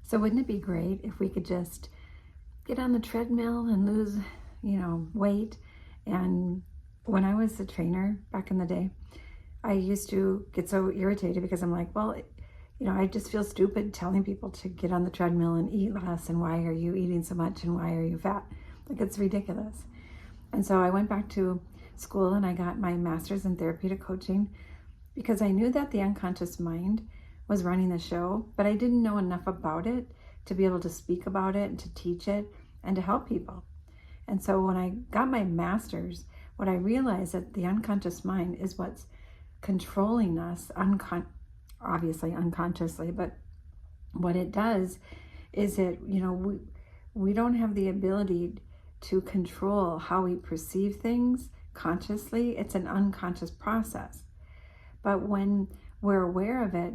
So wouldn't it be great if we could just get on the treadmill and lose, weight? And when I was a trainer back in the day, I used to get so irritated because I'm like, well, I just feel stupid telling people to get on the treadmill and eat less. And why are you eating so much? And why are you fat? Like, it's ridiculous. And so I went back to school and I got my master's in therapeutic coaching because I knew that the unconscious mind was running the show, but I didn't know enough about it to be able to speak about it and to teach it and to help people. And so when I got my master's, what I realized that the unconscious mind is what's controlling us, obviously unconsciously, but what it does is we don't have the ability to control how we perceive things consciously. It's an unconscious process. But when we're aware of it,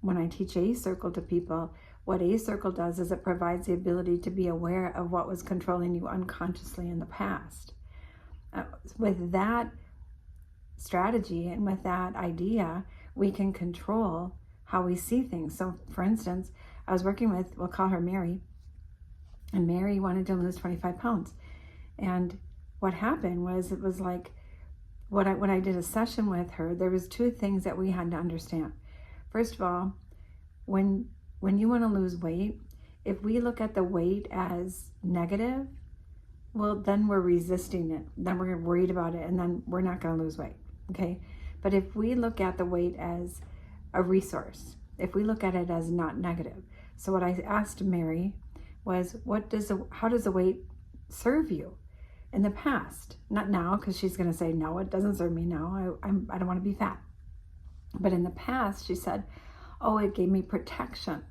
when I teach A-Circle to people, what A-Circle does is it provides the ability to be aware of what was controlling you unconsciously in the past. With that strategy and with that idea, we can control how we see things. So for instance, I was working with, we'll call her Mary, and Mary wanted to lose 25 pounds. And what happened was, it was like, when I did a session with her, there was two things that we had to understand. First of all, when you want to lose weight, if we look at the weight as negative, well, then we're resisting it. Then we're worried about it, and then we're not going to lose weight, okay? But if we look at the weight as a resource, if we look at it as not negative. So what I asked Mary was, how does the weight serve you in the past? Not now, because she's going to say, no, it doesn't serve me now. I don't want to be fat. But in the past, she said, oh, it gave me protection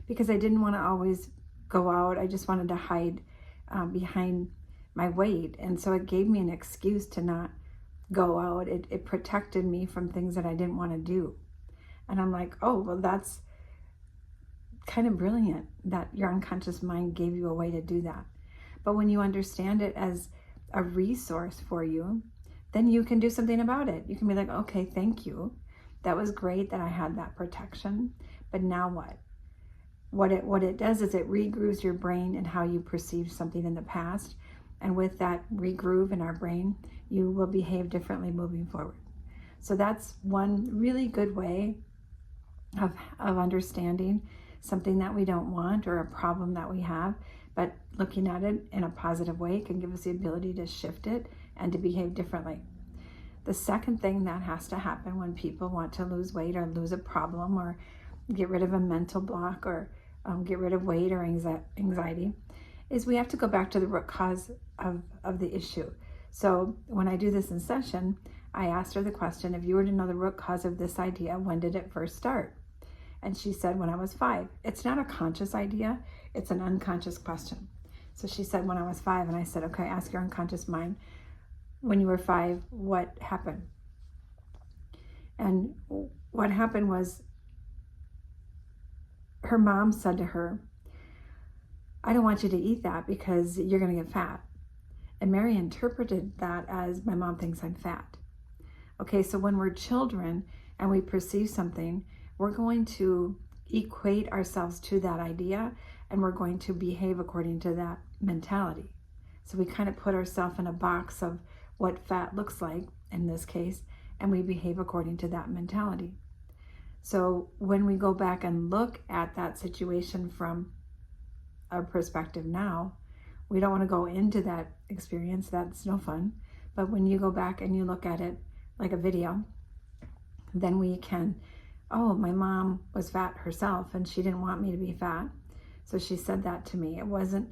because I didn't want to always go out. I just wanted to hide behind my weight. And so it gave me an excuse to not go out. It protected me from things that I didn't want to do. And I'm like, oh, well, that's kind of brilliant that your unconscious mind gave you a way to do that. But when you understand it as a resource for you, then you can do something about it. You can be like, okay, thank you. That was great that I had that protection, but now what? What it does is it regrooves your brain and how you perceived something in the past. And with that regroove in our brain, you will behave differently moving forward. So that's one really good way of understanding something that we don't want or a problem that we have, but looking at it in a positive way can give us the ability to shift it and to behave differently. The second thing that has to happen when people want to lose weight or lose a problem or get rid of a mental block or get rid of weight or anxiety is we have to go back to the root cause of the issue. So when I do this in session, I asked her the question, if you were to know the root cause of this idea, when did it first start? And she said, when I was 5. It's not a conscious idea, it's an unconscious question. So she said, when I was 5, and I said, okay, ask your unconscious mind, when you were 5, what happened? And what happened was her mom said to her, I don't want you to eat that because you're going to get fat. And Mary interpreted that as, my mom thinks I'm fat. Okay, so when we're children and we perceive something, we're going to equate ourselves to that idea and we're going to behave according to that mentality. So we kind of put ourselves in a box of what fat looks like in this case, and we behave according to that mentality. So when we go back and look at that situation from our perspective now, we don't want to go into that experience. That's no fun. But when you go back and you look at it like a video, then we can, oh, my mom was fat herself and she didn't want me to be fat. So she said that to me. It wasn't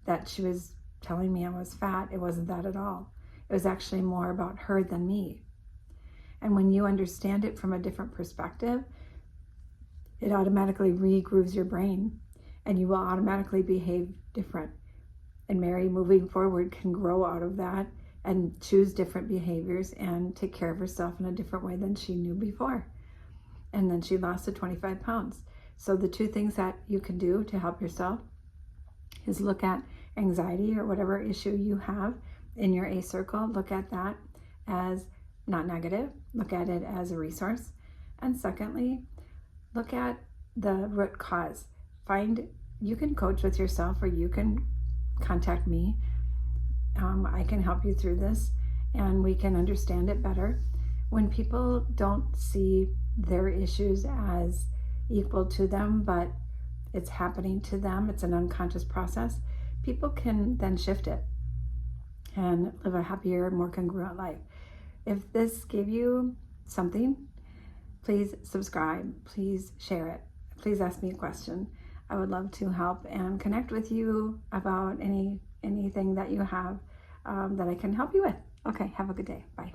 that she was telling me I was fat. It wasn't that at all. It was actually more about her than me. And when you understand it from a different perspective, it automatically regrooves your brain and you will automatically behave different. And Mary, moving forward, can grow out of that and choose different behaviors and take care of herself in a different way than she knew before. And then she lost the 25 pounds. So the two things that you can do to help yourself is look at anxiety or whatever issue you have in your A-Circle. Look at that as not negative. Look at it as a resource. And secondly, look at the root cause. you can coach with yourself, or you can contact me. I can help you through this, and we can understand it better. When people don't see their issues as equal to them, but it's happening to them, it's an unconscious process, people can then shift it and live a happier, more congruent life. If this gave you something, please subscribe, please share it, please ask me a question. I would love to help and connect with you about anything that you have that I can help you with. Okay, have a good day. Bye.